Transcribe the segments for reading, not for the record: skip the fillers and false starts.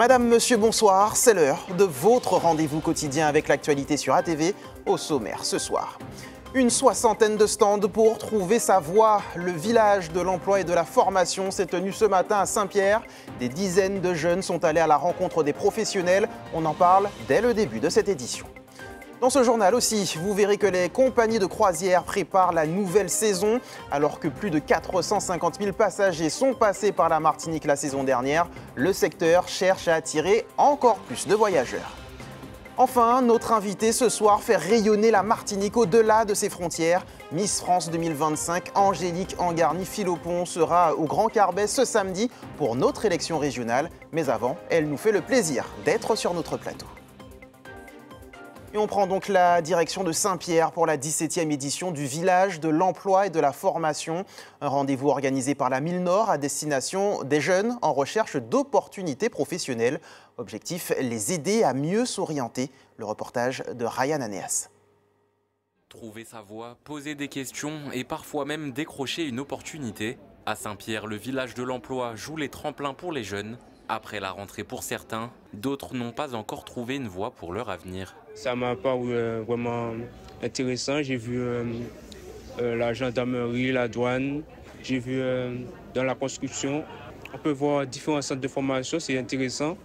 Madame, monsieur, bonsoir, c'est l'heure de votre rendez-vous quotidien avec l'actualité sur ATV. Au sommaire ce soir, une soixantaine de stands pour trouver sa voie. Le village de l'emploi et de la formation s'est tenu ce matin à Saint-Pierre. Des dizaines de jeunes sont allés à la rencontre des professionnels. On en parle dès le début de cette édition. Dans ce journal aussi, vous verrez que les compagnies de croisière préparent la nouvelle saison. Alors que plus de 450 000 passagers sont passés par la Martinique la saison dernière, le secteur cherche à attirer encore plus de voyageurs. Enfin, notre invité ce soir fait rayonner la Martinique au-delà de ses frontières. Miss France 2025, Angélique Angarny-Philopon sera au Grand Carbet ce samedi pour notre élection régionale. Mais avant, elle nous fait le plaisir d'être sur notre plateau. Et on prend donc la direction de Saint-Pierre pour la 17e édition du village de l'emploi et de la formation. Un rendez-vous organisé par la Mille Nord à destination des jeunes en recherche d'opportunités professionnelles. Objectif, les aider à mieux s'orienter. Le reportage de Ryan Anéas. Trouver sa voie, poser des questions et parfois même décrocher une opportunité. À Saint-Pierre, le village de l'emploi joue les tremplins pour les jeunes. Après la rentrée pour certains, d'autres n'ont pas encore trouvé une voie pour leur avenir. Ça m'a paru vraiment intéressant. J'ai vu la gendarmerie, la douane, j'ai vu dans la construction. On peut voir différents centres de formation, c'est intéressant.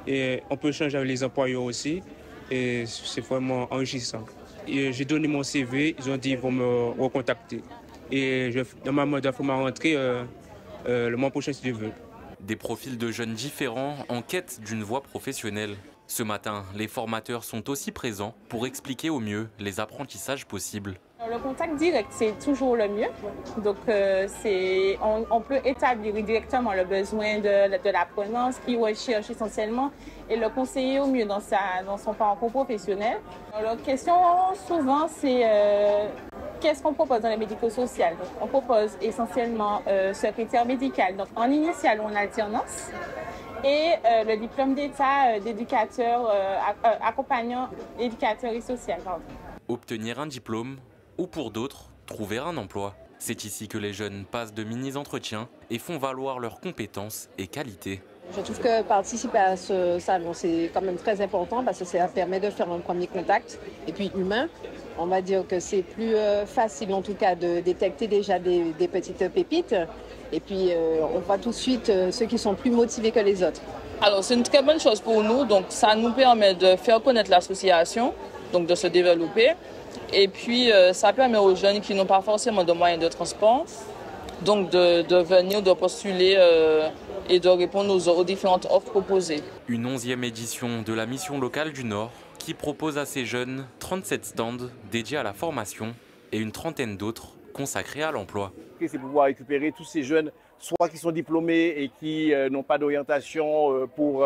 Et on peut échanger avec les employeurs aussi. Et c'est vraiment enrichissant. J'ai donné mon CV, ils ont dit qu'ils vont me recontacter. Et normalement, je dois faire ma rentrée le mois prochain si je veux. Des profils de jeunes différents en quête d'une voie professionnelle. Ce matin, les formateurs sont aussi présents pour expliquer au mieux les apprentissages possibles. Le contact direct, c'est toujours le mieux. Donc, on peut établir directement le besoin de l'apprenant, ce qu'il recherche essentiellement, et le conseiller au mieux dans son parcours professionnel. La question, souvent, c'est qu'est-ce qu'on propose dans le médico-social? On propose essentiellement secrétaire médical, donc en initiale ou en alternance, et le diplôme d'état d'éducateur, accompagnant éducateur et social. Obtenir un diplôme ou pour d'autres, trouver un emploi. C'est ici que les jeunes passent de mini-entretiens et font valoir leurs compétences et qualités. Je trouve que participer à ce salon, c'est quand même très important parce que ça permet de faire un premier contact. Et puis humain, on va dire que c'est plus facile en tout cas de détecter déjà des petites pépites. Et puis on voit tout de suite ceux qui sont plus motivés que les autres. Alors c'est une très bonne chose pour nous, donc ça nous permet de faire connaître l'association, donc de se développer. Et puis ça permet aux jeunes qui n'ont pas forcément de moyens de transport, donc de venir, de postuler et de répondre aux différentes offres proposées. Une 11e édition de la mission locale du Nord qui propose à ces jeunes 37 stands dédiés à la formation et une trentaine d'autres consacrés à l'emploi. C'est pouvoir récupérer tous ces jeunes, soit qui sont diplômés et qui n'ont pas d'orientation pour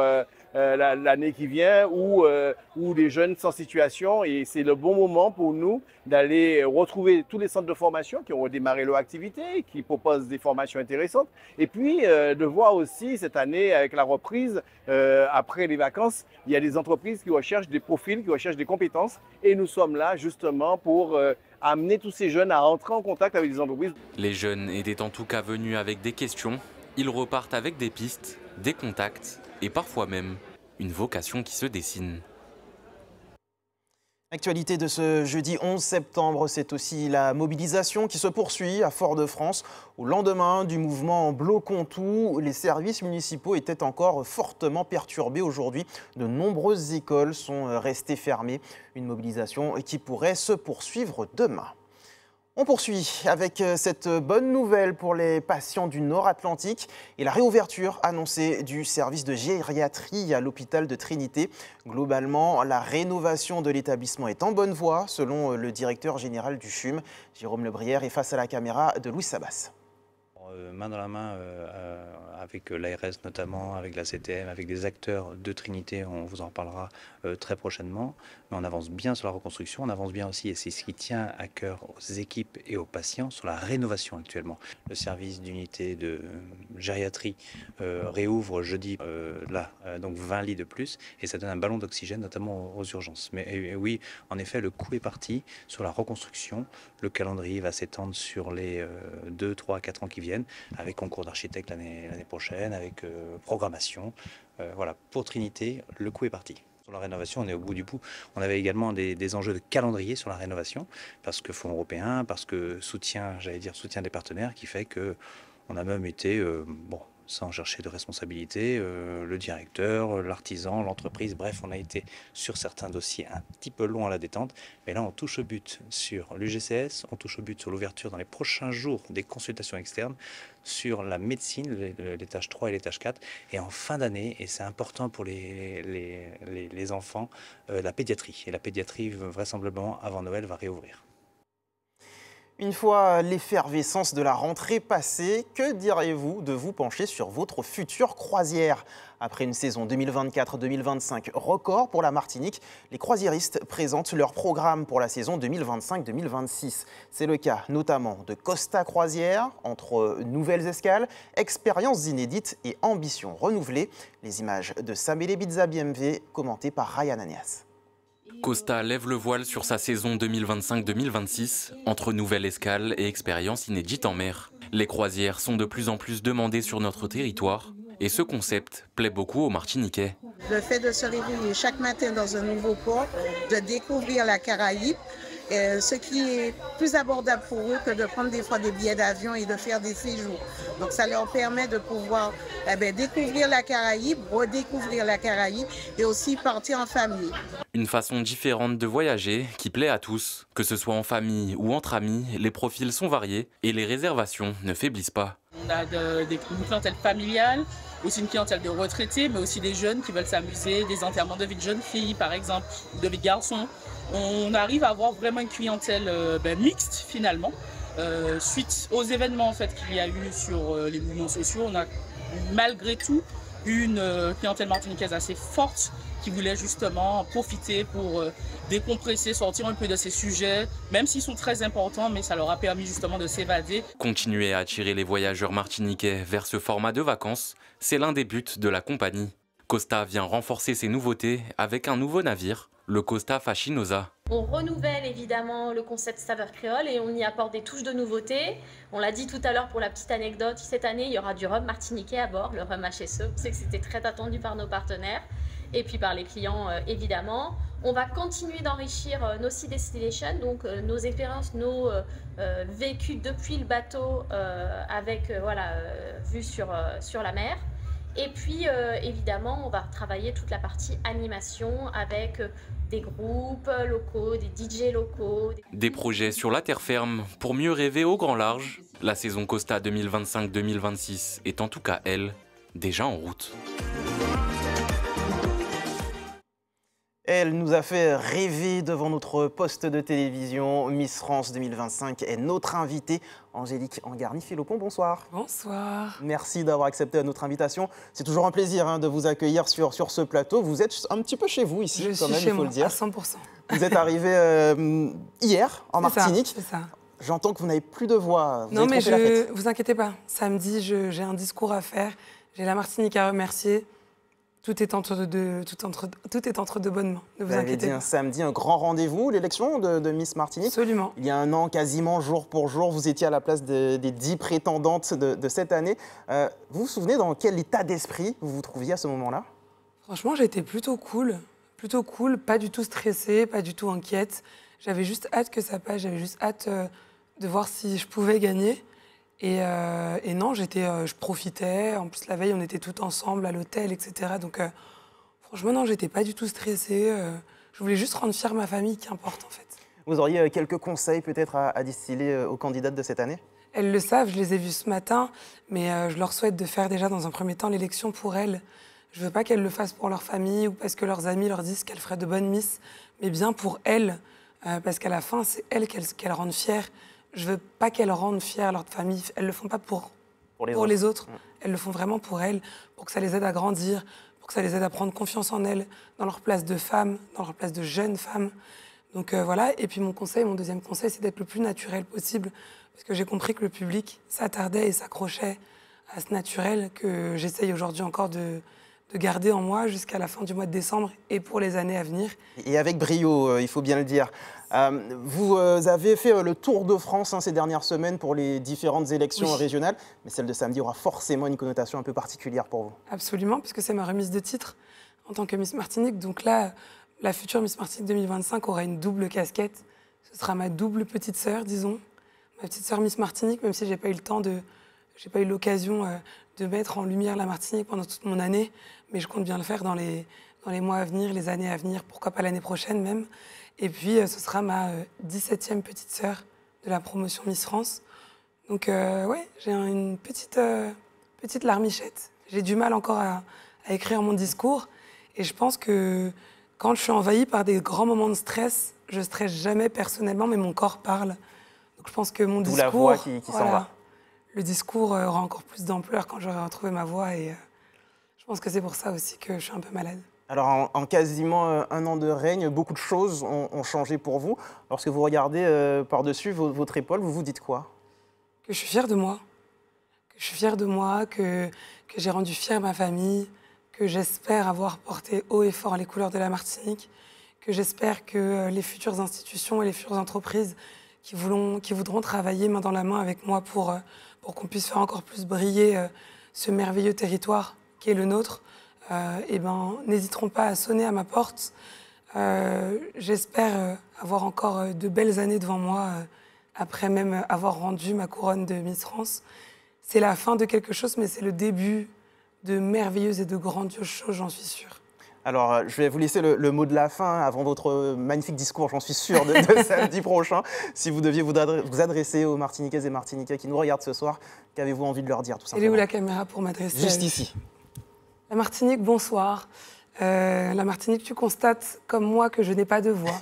l'année qui vient, ou des jeunes sans situation. Et c'est le bon moment pour nous d'aller retrouver tous les centres de formation qui ont redémarré leur activité, qui proposent des formations intéressantes. Et puis de voir aussi cette année, avec la reprise, après les vacances, il y a des entreprises qui recherchent des profils, qui recherchent des compétences. Et nous sommes là justement pour amener tous ces jeunes à entrer en contact avec des entreprises. Les jeunes étaient en tout cas venus avec des questions. Ils repartent avec des pistes, des contacts et parfois même une vocation qui se dessine. L'actualité de ce jeudi 11 septembre, c'est aussi la mobilisation qui se poursuit à Fort-de-France. Au lendemain du mouvement Bloquons tout, les services municipaux étaient encore fortement perturbés aujourd'hui. De nombreuses écoles sont restées fermées. Une mobilisation qui pourrait se poursuivre demain. On poursuit avec cette bonne nouvelle pour les patients du Nord-Atlantique et la réouverture annoncée du service de gériatrie à l'hôpital de Trinité. Globalement, la rénovation de l'établissement est en bonne voie, selon le directeur général du CHUM. Jérôme Lebrière est face à la caméra de Louis Sabas. Main dans la main avec l'ARS notamment, avec la CTM, avec des acteurs de Trinité, on vous en reparlera très prochainement. Mais on avance bien sur la reconstruction, on avance bien aussi, et c'est ce qui tient à cœur aux équipes et aux patients, sur la rénovation actuellement. Le service d'unité de gériatrie réouvre jeudi, donc 20 lits de plus, et ça donne un ballon d'oxygène notamment aux urgences. Mais oui, en effet, le coup est parti sur la reconstruction. Le calendrier va s'étendre sur les 2, 3, 4 ans qui viennent. viennent, avec concours d'architecte l'année prochaine, avec programmation. Voilà, pour Trinité, le coup est parti. Sur la rénovation, on est au bout du bout. On avait également des enjeux de calendrier sur la rénovation, parce que fonds européens, parce que soutien des partenaires, qui fait qu'on a même été, sans chercher de responsabilité, le directeur, l'artisan, l'entreprise, bref, on a été sur certains dossiers un petit peu longs à la détente. Mais là, on touche au but sur l'UGCS, on touche au but sur l'ouverture dans les prochains jours des consultations externes, sur la médecine, l'étage 3 et l'étage 4, et en fin d'année, et c'est important pour les enfants, la pédiatrie. Et la pédiatrie, vraisemblablement, avant Noël, va réouvrir. Une fois l'effervescence de la rentrée passée, que diriez-vous de vous pencher sur votre future croisière? Après une saison 2024-2025 record pour la Martinique, les croisiéristes présentent leur programme pour la saison 2025-2026. C'est le cas notamment de Costa Croisière, entre nouvelles escales, expériences inédites et ambitions renouvelées. Les images de Samélé Bizza BMV, commentées par Ryan Anias. Costa lève le voile sur sa saison 2025-2026, entre nouvelles escales et expériences inédites en mer. Les croisières sont de plus en plus demandées sur notre territoire et ce concept plaît beaucoup aux Martiniquais. Le fait de se réveiller chaque matin dans un nouveau port, de découvrir la Caraïbe, ce qui est plus abordable pour eux que de prendre des fois des billets d'avion et de faire des séjours. Donc ça leur permet de pouvoir découvrir la Caraïbe, redécouvrir la Caraïbe et aussi partir en famille. Une façon différente de voyager qui plaît à tous. Que ce soit en famille ou entre amis, les profils sont variés et les réservations ne faiblissent pas. On a une clientèle familiale, aussi une clientèle de retraités, mais aussi des jeunes qui veulent s'amuser, des enterrements de vie de jeunes filles par exemple, de vie de garçons. On arrive à avoir vraiment une clientèle mixte finalement. Suite aux événements en fait, qu'il y a eu sur les mouvements sociaux, on a malgré tout une clientèle martiniquaise assez forte qui voulait justement profiter pour décompresser, sortir un peu de ces sujets, même s'ils sont très importants, mais ça leur a permis justement de s'évader. Continuer à attirer les voyageurs martiniquais vers ce format de vacances, c'est l'un des buts de la compagnie. Costa vient renforcer ses nouveautés avec un nouveau navire, le Costa Fascinosa. On renouvelle évidemment le concept saveur créole et on y apporte des touches de nouveautés. On l'a dit tout à l'heure pour la petite anecdote, cette année il y aura du rhum martiniquais à bord, le rhum HSE. On sait que c'était très attendu par nos partenaires et puis par les clients évidemment. On va continuer d'enrichir nos Sea Destinations, donc nos expériences, nos vécus depuis le bateau avec vue sur la mer. Et puis, évidemment, on va travailler toute la partie animation avec des groupes locaux, des DJ locaux. Des projets sur la terre ferme pour mieux rêver au grand large. La saison Costa 2025-2026 est en tout cas, elle, déjà en route. Elle nous a fait rêver devant notre poste de télévision. Miss France 2025 est notre invitée. Angélique Angarny-Philopon, bonsoir. Bonsoir. Merci d'avoir accepté notre invitation. C'est toujours un plaisir de vous accueillir sur ce plateau. Vous êtes un petit peu chez vous ici, quand même, il faut le dire. À 100%. Vous êtes arrivé hier en Martinique. C'est ça. J'entends que vous n'avez plus de voix. Non, mais vous inquiétez pas. Samedi, j'ai un discours à faire. J'ai la Martinique à remercier. Tout est entre de bonnes mains. Ne vous inquiétez pas. Un samedi, un grand rendez-vous, l'élection de Miss Martinique. Absolument. Il y a un an, quasiment jour pour jour, vous étiez à la place des 10 prétendantes de cette année. Vous vous souvenez dans quel état d'esprit vous vous trouviez à ce moment-là? Franchement, j'étais plutôt cool, pas du tout stressée, pas du tout inquiète. J'avais juste hâte que ça passe, j'avais juste hâte de voir si je pouvais gagner. Et non, je profitais. En plus, la veille, on était tous ensemble à l'hôtel, etc. Donc, franchement, non, j'étais pas du tout stressée. Je voulais juste rendre fière ma famille, qui importe, en fait. Vous auriez quelques conseils, peut-être, à distiller aux candidates de cette année? Elles le savent, je les ai vues ce matin. Mais je leur souhaite de faire déjà, dans un premier temps, l'élection pour elles. Je veux pas qu'elles le fassent pour leur famille ou parce que leurs amis leur disent qu'elles feraient de bonnes miss, mais bien pour elles. Parce qu'à la fin, c'est elles qu'elles rendent fières. Je veux pas qu'elles rendent fières leur famille. Elles le font pas pour les autres. Elles le font vraiment pour elles, pour que ça les aide à grandir, pour que ça les aide à prendre confiance en elles, dans leur place de femme, dans leur place de jeune femme. Donc voilà. Et puis mon deuxième conseil, c'est d'être le plus naturel possible, parce que j'ai compris que le public s'attardait et s'accrochait à ce naturel que j'essaye aujourd'hui encore de de garder en moi jusqu'à la fin du mois de décembre et pour les années à venir. Et avec brio, il faut bien le dire. Vous avez fait le tour de France ces dernières semaines pour les différentes élections régionales, mais celle de samedi aura forcément une connotation un peu particulière pour vous. Absolument, puisque c'est ma remise de titre en tant que Miss Martinique. Donc là, la future Miss Martinique 2025 aura une double casquette. Ce sera ma double petite sœur, disons. Ma petite sœur Miss Martinique, même si j'ai pas eu l'occasion de mettre en lumière la Martinique pendant toute mon année, mais je compte bien le faire dans les mois à venir, les années à venir, pourquoi pas l'année prochaine même. Et puis, ce sera ma 17e petite sœur de la promotion Miss France. Donc, ouais, j'ai une petite larmichette. J'ai du mal encore à écrire mon discours. Et je pense que quand je suis envahie par des grands moments de stress, je ne stresse jamais personnellement, mais mon corps parle. Donc, je pense que mon discours... D'où la voix qui s'en va. Le discours aura encore plus d'ampleur quand j'aurai retrouvé ma voix. Et je pense que c'est pour ça aussi que je suis un peu malade. Alors, en quasiment un an de règne, beaucoup de choses ont changé pour vous. Lorsque vous regardez par-dessus votre épaule, vous vous dites quoi? Que je suis fière de moi. Que je suis fière de moi, que j'ai rendu fière ma famille, que j'espère avoir porté haut et fort les couleurs de la Martinique, que j'espère que les futures institutions et les futures entreprises qui voudront travailler main dans la main avec moi pour qu'on puisse faire encore plus briller ce merveilleux territoire qui est le nôtre, n'hésiteront pas à sonner à ma porte. J'espère avoir encore de belles années devant moi après même avoir rendu ma couronne de Miss France. C'est la fin de quelque chose, mais c'est le début de merveilleuses et de grandioses choses, j'en suis sûre. Alors, je vais vous laisser le mot de la fin avant votre magnifique discours, j'en suis sûr, de samedi prochain. Si vous deviez vous adresser aux Martiniquaises et Martiniquais qui nous regardent ce soir, qu'avez-vous envie de leur dire, tout simplement? Elle est où la caméra pour m'adresser? Juste ici. La Martinique, bonsoir. La Martinique, tu constates, comme moi, que je n'ai pas de voix.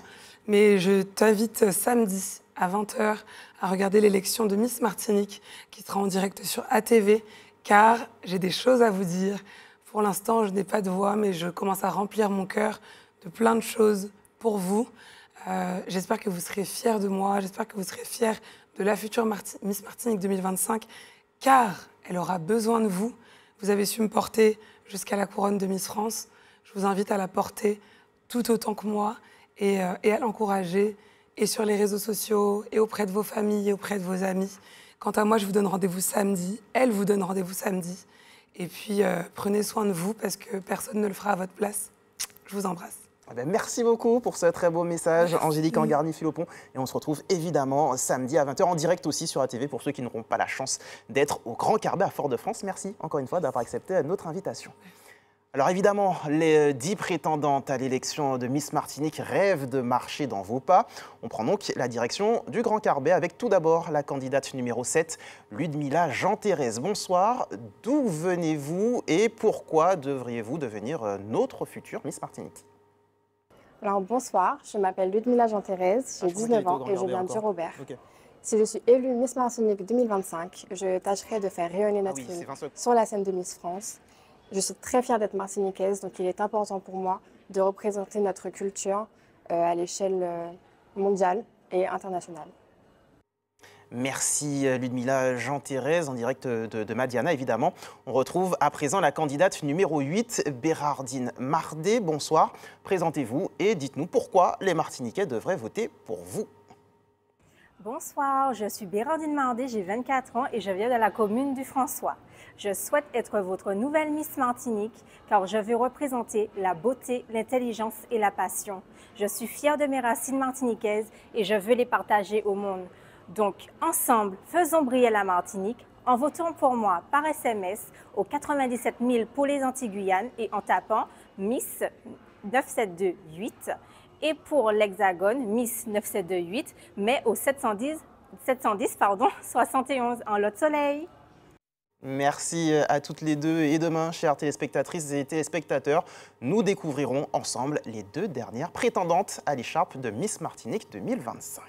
Mais je t'invite samedi à 20h à regarder l'élection de Miss Martinique qui sera en direct sur ATV, car j'ai des choses à vous dire. Pour l'instant, je n'ai pas de voix, mais je commence à remplir mon cœur de plein de choses pour vous. J'espère que vous serez fiers de moi, j'espère que vous serez fiers de la future Miss Martinique 2025, car elle aura besoin de vous. Vous avez su me porter jusqu'à la couronne de Miss France. Je vous invite à la porter tout autant que moi et à l'encourager, et sur les réseaux sociaux, et auprès de vos familles, et auprès de vos amis. Quant à moi, je vous donne rendez-vous samedi. Elle vous donne rendez-vous samedi. Et puis, prenez soin de vous parce que personne ne le fera à votre place. Je vous embrasse. Merci beaucoup pour ce très beau message, Angélique Angarny-Philopon. Et on se retrouve évidemment samedi à 20h en direct aussi sur ATV pour ceux qui n'auront pas la chance d'être au Grand Carbet à Fort-de-France. Merci encore une fois d'avoir accepté notre invitation. Alors évidemment, les 10 prétendantes à l'élection de Miss Martinique rêvent de marcher dans vos pas. On prend donc la direction du Grand Carbet avec tout d'abord la candidate numéro 7, Ludmila Jean-Thérèse. Bonsoir, d'où venez-vous et pourquoi devriez-vous devenir notre future Miss Martinique? Alors bonsoir, je m'appelle Ludmila Jean-Thérèse, j'ai 19 ans et je viens du Robert. Okay. Si je suis élue Miss Martinique 2025, je tâcherai de faire rayonner notre île sur la scène de Miss France. Je suis très fière d'être martiniquaise, donc il est important pour moi de représenter notre culture à l'échelle mondiale et internationale. Merci Ludmila Jean-Thérèse, en direct de Madiana évidemment. On retrouve à présent la candidate numéro 8, Bérardine Mardet. Bonsoir, présentez-vous et dites-nous pourquoi les Martiniquais devraient voter pour vous. Bonsoir, je suis Bérardine Mardet, j'ai 24 ans et je viens de la commune du François. Je souhaite être votre nouvelle Miss Martinique car je veux représenter la beauté, l'intelligence et la passion. Je suis fière de mes racines martiniquaises et je veux les partager au monde. Donc, ensemble, faisons briller la Martinique en votant pour moi par SMS au 97 000 pour les Antilles-Guyane et en tapant Miss 9728 et pour l'Hexagone, Miss 9728, mais au 710 71 en Lot-Soleil. Merci à toutes les deux et demain, chères téléspectatrices et téléspectateurs, nous découvrirons ensemble les 2 dernières prétendantes à l'écharpe de Miss Martinique 2025.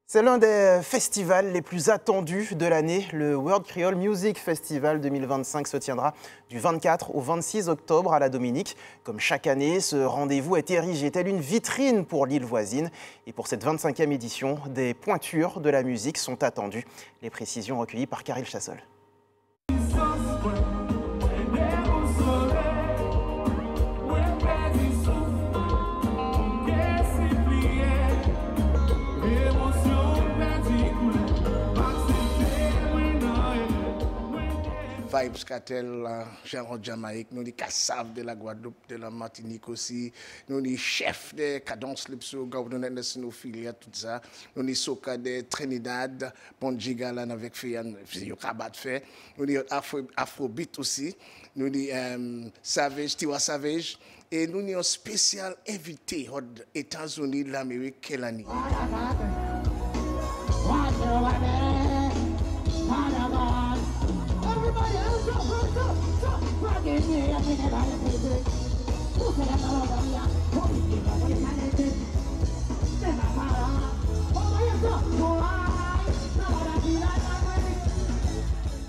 C'est l'un des festivals les plus attendus de l'année. Le World Creole Music Festival 2025 se tiendra du 24 au 26 octobre à la Dominique. Comme chaque année, ce rendez-vous est érigé tel une vitrine pour l'île voisine. Et pour cette 25e édition, des pointures de la musique sont attendues. Les précisions recueillies par Caril Chassol. Vibes Cartel, en Jamaïque, nous les Cassav de la Guadeloupe, de la Martinique aussi, nous les chefs de Cadence Lipso, Gordonnet de Sinophilia, tout ça, nous les Soca de Trinidad, Bonjigalan avec Fiyan, Yokabat fait, nous les Afrobeat aussi, nous les Savage, Tiwa Savage, et nous avons un spécial invité aux États-Unis de l'Amérique, Kelani.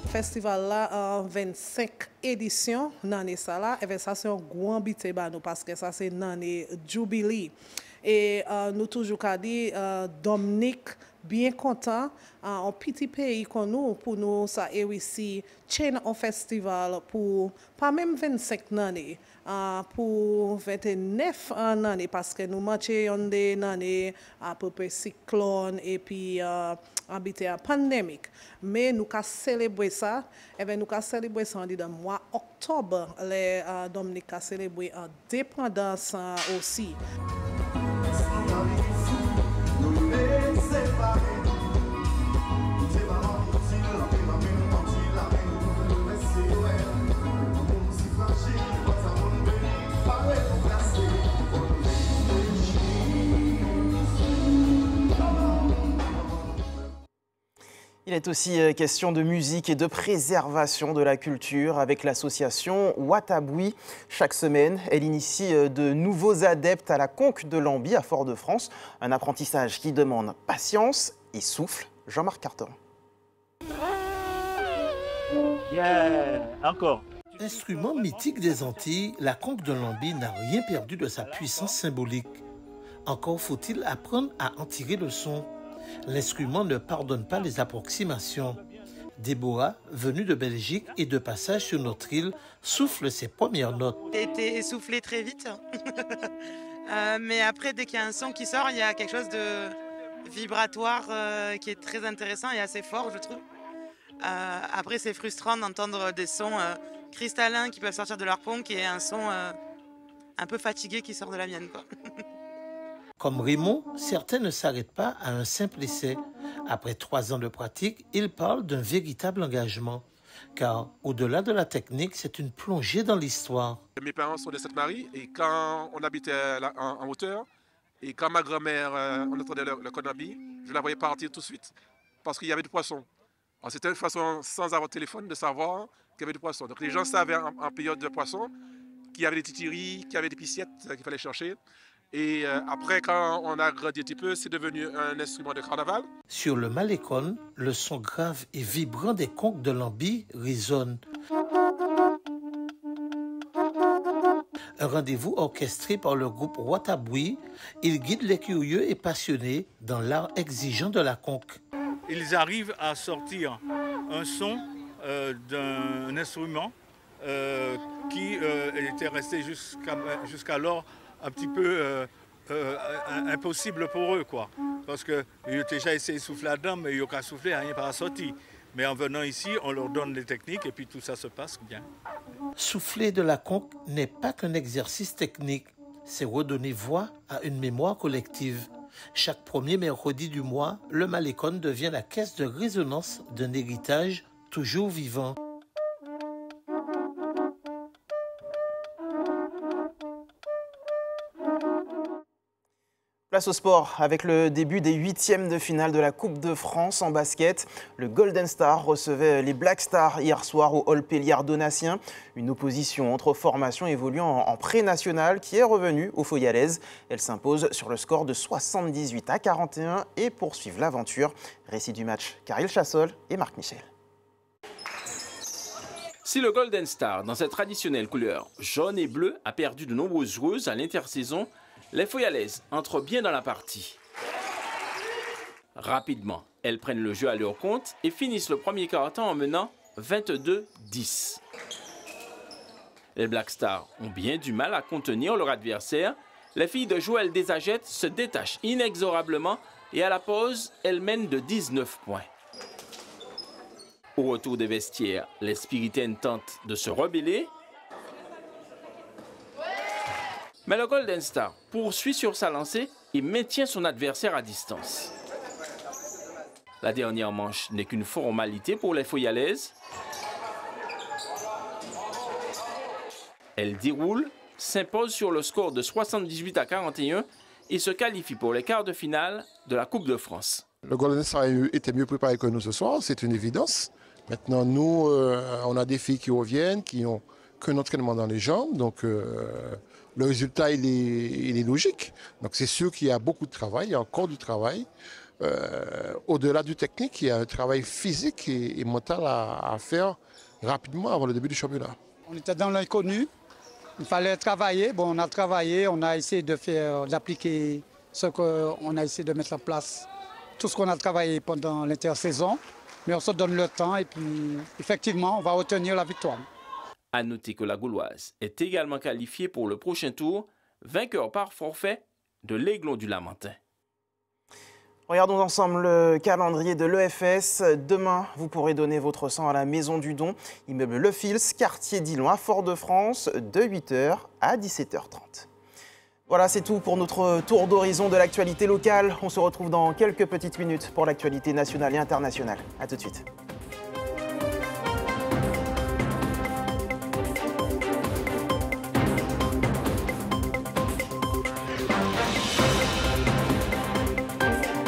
Festival là en 25 éditions l'année ça là et ça c'est un grand bité nous parce que ça c'est l'année jubilé et nous toujours qu'a dit Dominique bien content en petit pays qu'on nous pour nous ça et aussi chaîne un festival pour pas même 25 années pour 29 années parce que nous marchons des années à peu près cyclone et puis habité à pandémique mais nous avons célébré ça et bien nous avons célébré ça en le mois octobre les Dominique a célébré indépendance aussi. Il est aussi question de musique et de préservation de la culture avec l'association Wataboui. Chaque semaine, elle initie de nouveaux adeptes à la conque de l'Ambi à Fort-de-France. Un apprentissage qui demande patience et souffle. Jean-Marc Carton. Encore. Instrument mythique des Antilles, la conque de l'Ambi n'a rien perdu de sa puissance symbolique. Encore faut-il apprendre à en tirer le son. L'instrument ne pardonne pas les approximations. Déborah, venue de Belgique et de passage sur notre île, souffle ses premières notes. J'ai été essoufflée très vite. Mais après, dès qu'il y a un son qui sort, il y a quelque chose de vibratoire qui est très intéressant et assez fort, je trouve. Après, c'est frustrant d'entendre des sons cristallins qui peuvent sortir de leur conque et un son un peu fatigué qui sort de la mienne, quoi. Comme Raymond, certains ne s'arrêtent pas à un simple essai. Après 3 ans de pratique, ils parlent d'un véritable engagement. Car au-delà de la technique, c'est une plongée dans l'histoire. Mes parents sont de Sainte-Marie et quand on habitait en hauteur, et quand ma grand-mère entendait le Konambi, je la voyais partir tout de suite parce qu'il y avait du poisson. C'était une façon, sans avoir de téléphone, de savoir qu'il y avait du poisson. Donc les gens savaient en période de poisson qu'il y avait des titiris, qu'il y avait des pisciettes qu'il fallait chercher. Et après, quand on a grandi un petit peu, c'est devenu un instrument de carnaval. Sur le Malécon, le son grave et vibrant des conques de l'Ambi résonne. Un rendez-vous orchestré par le groupe Wataboui, il guide les curieux et passionnés dans l'art exigeant de la conque. Ils arrivent à sortir un son d'un instrument qui était resté jusqu'alors un petit peu impossible pour eux, quoi. Parce qu'ils ont déjà essayé de souffler là-dedans, mais ils n'ont qu'à souffler, rien pas sorti. Mais en venant ici, on leur donne les techniques et puis tout ça se passe bien. Souffler de la conque n'est pas qu'un exercice technique, c'est redonner voix à une mémoire collective. Chaque premier mercredi du mois, le Malécon devient la caisse de résonance d'un héritage toujours vivant. Place au sport avec le début des 8e de finale de la Coupe de France en basket. Le Golden Star recevait les Black Stars hier soir au Hall Péliard Donatien. Une opposition entre formations évoluant en pré-national qui est revenue aux Foyalaises. Elle s'impose sur le score de 78-41 et poursuivent l'aventure. Récit du match, Karil Chassol et Marc Michel. Si le Golden Star, dans sa traditionnelle couleur jaune et bleue, a perdu de nombreuses joueuses à l'intersaison, les Foyalaises entrent bien dans la partie. Rapidement, elles prennent le jeu à leur compte et finissent le premier quart-temps en menant 22-10. Les Black Stars ont bien du mal à contenir leur adversaire. Les filles de Joël Desagette se détachent inexorablement et à la pause, elles mènent de 19 points. Au retour des vestiaires, les Spiritaines tentent de se rebeller. Mais le Golden Star poursuit sur sa lancée et maintient son adversaire à distance. La dernière manche n'est qu'une formalité pour les Foyalaises. Elle déroule, s'impose sur le score de 78 à 41 et se qualifie pour les quarts de finale de la Coupe de France. Le Golden Star était mieux préparé que nous ce soir, c'est une évidence. Maintenant, nous, on a des filles qui reviennent, qui n'ont qu'un entraînement dans les jambes. Donc, le résultat, il est logique. Donc, c'est sûr qu'il y a beaucoup de travail, il y a encore du travail. Au-delà du technique, il y a un travail physique et mental à faire rapidement avant le début du championnat. On était dans l'inconnu. Il fallait travailler. Bon, on a travaillé, on a essayé d'appliquer ce qu'on a essayé de mettre en place, tout ce qu'on a travaillé pendant l'intersaison. Mais on se donne le temps et puis, effectivement, on va obtenir la victoire. À noter que la Gauloise est également qualifiée pour le prochain tour, vainqueur par forfait de l'Aiglon du Lamentin. Regardons ensemble le calendrier de l'EFS. Demain, vous pourrez donner votre sang à la Maison du Don, immeuble Le Fils, quartier Dillon à Fort-de-France, de 8h à 17h30. Voilà, c'est tout pour notre tour d'horizon de l'actualité locale. On se retrouve dans quelques petites minutes pour l'actualité nationale et internationale. A tout de suite.